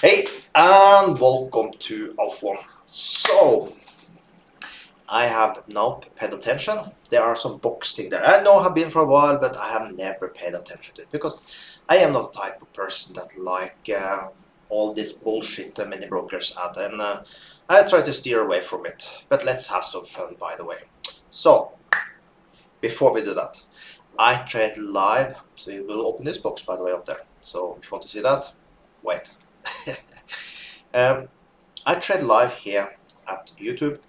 Hey, and welcome to Alf1. So, I have now paid attention. There are some box things there. I know have been for a while, but I have never paid attention to it because I am not the type of person that like all this bullshit many brokers add, and I try to steer away from it. But let's have some fun, by the way. So, before we do that, I trade live. So you will open this box, by the way, up there. So if you want to see that, wait. I trade live here at YouTube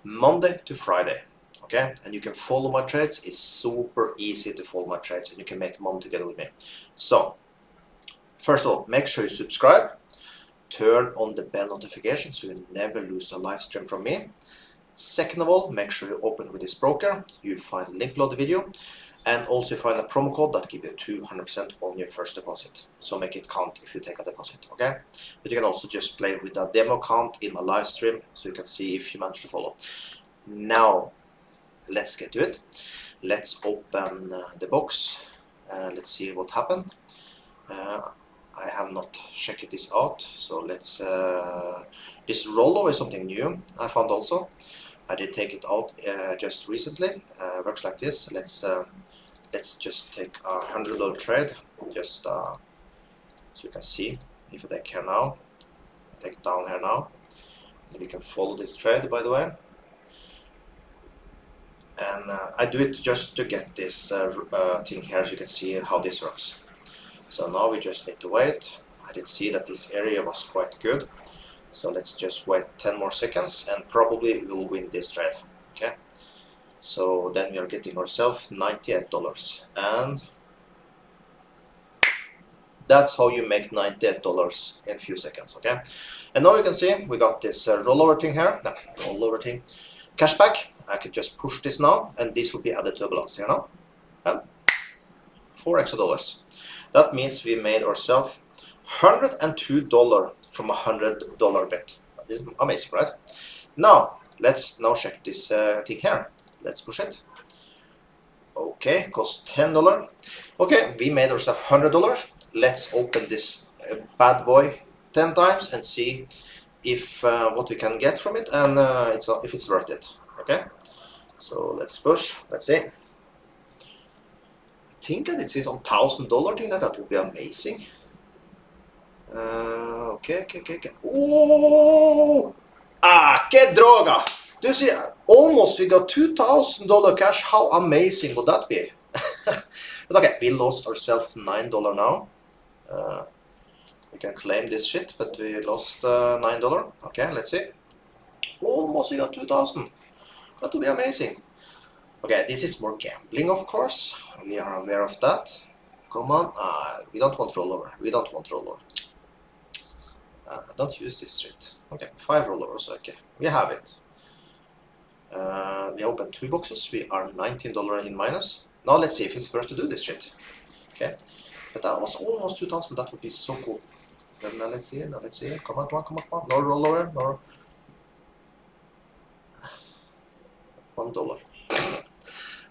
Monday to Friday, okay? And you can follow my trades. It's super easy to follow my trades, and you can make money together with me. So, first of all, make sure you subscribe, turn on the bell notification so you never lose a live stream from me. Second of all, make sure you open with this broker. You find a link below the video. And also you find a promo code that gives you 200% on your first deposit. So make it count if you take a deposit, okay? But you can also just play with a demo account in my live stream so you can see if you manage to follow. Now, let's get to it. Let's open the box. Let's see what happened. I have not checked this out. So let's... this rollover is something new I found also. I did take it out just recently. Works like this. Let's just take a $100 trade, just so you can see. If I take here now, I take it down here now, and you can follow this trade, by the way. And I do it just to get this thing here, so you can see how this works. So now we just need to wait. I did see that this area was quite good, so let's just wait 10 more seconds, and probably we'll win this trade. Okay. So then we are getting ourselves $98, and that's how you make $98 in a few seconds, okay? And now you can see we got this rollover thing here, rollover thing, cashback. I could just push this now, and this will be added to a balance here now, and $4 extra. That means we made ourselves $102 from a $100 bet. That is amazing, right? Now let's check this thing here. Let's push it. Okay, cost $10. Okay, we made ourselves $100. Let's open this bad boy 10 times and see if what we can get from it, and if it's worth it. Okay, so let's push. Let's see. I think that this is on $1,000 thing. That would be amazing. Okay. Ooh! Ah, que droga! Do you see, almost we got $2,000 cash. How amazing would that be? But okay, we lost ourselves $9 now. We can claim this shit, but we lost $9. Okay, let's see. Almost we got 2,000. That would be amazing. Okay, this is more gambling, of course. We are aware of that. Come on. We don't want rollover. We don't want rollover. Don't use this shit. Okay, 5 rollovers. Okay, we have it. We opened 2 boxes. We are $19 in minus. Now let's see if it's worth to do this shit. Okay, but that was almost 2,000. That would be so cool. Then let's see. Come on. No rollover. No. $1.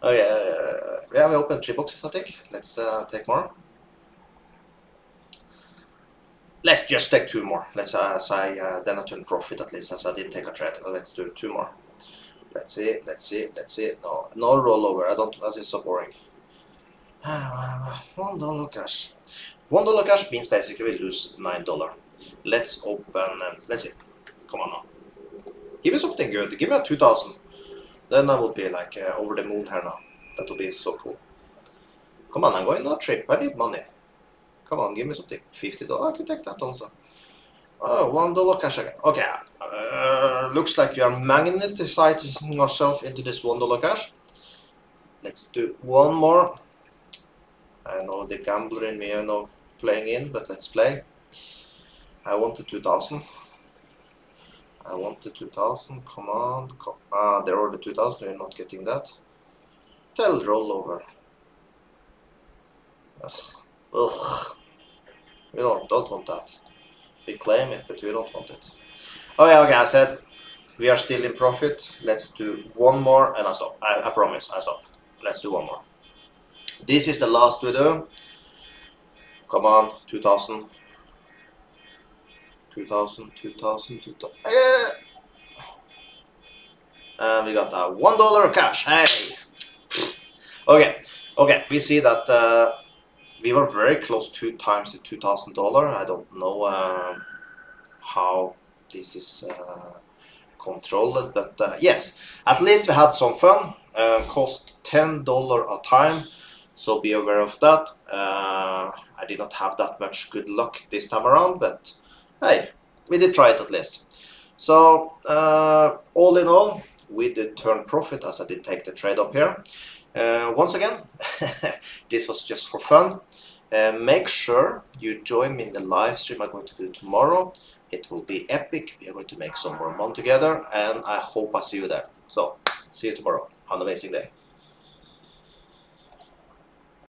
Oh yeah. We opened 3 boxes. I think. Let's take more. Let's just take 2 more. Let's then I turn profit at least, as I did take a trade. Let's do 2 more. Let's see. No rollover. I don't. This is so boring. $1 cash. $1 cash means basically we lose $9. Let's open and let's see. Come on now. Give me something good. Give me a 2,000. Then I would be like over the moon here now. That would be so cool. Come on, I'm going on a trip. I need money. Come on, give me something. $50. I can take that also. Oh, $1 cash again. Okay. Looks like you are magnetizing yourself into this $1 cash. Let's do 1 more. I know the gambler in me are now playing in, but let's play. I want the 2,000. Come on. There are the 2,000. We're not getting that. Tell rollover. Ugh. We don't want that. We claim it, but we don't want it. Oh yeah, okay, I said we are still in profit. Let's do 1 more and I stop. I promise, I stop. Let's do 1 more. This is the last we do. Come on, 2,000. 2,000, 2,000, 2,000. And we got a $1 cash. Hey. Okay. We see that we were very close 2 times the $2,000. I don't know how this is controlled, but yes, at least we had some fun. Cost $10 a time, so be aware of that. I did not have that much good luck this time around, but hey, we did try it at least. So all in all, we did turn profit as I did take the trade up here. Once again, this was just for fun. Make sure you join me in the live stream I'm going to do tomorrow. It will be epic. We are going to make some more money together, and I hope I see you there. So, see you tomorrow. Have an amazing day.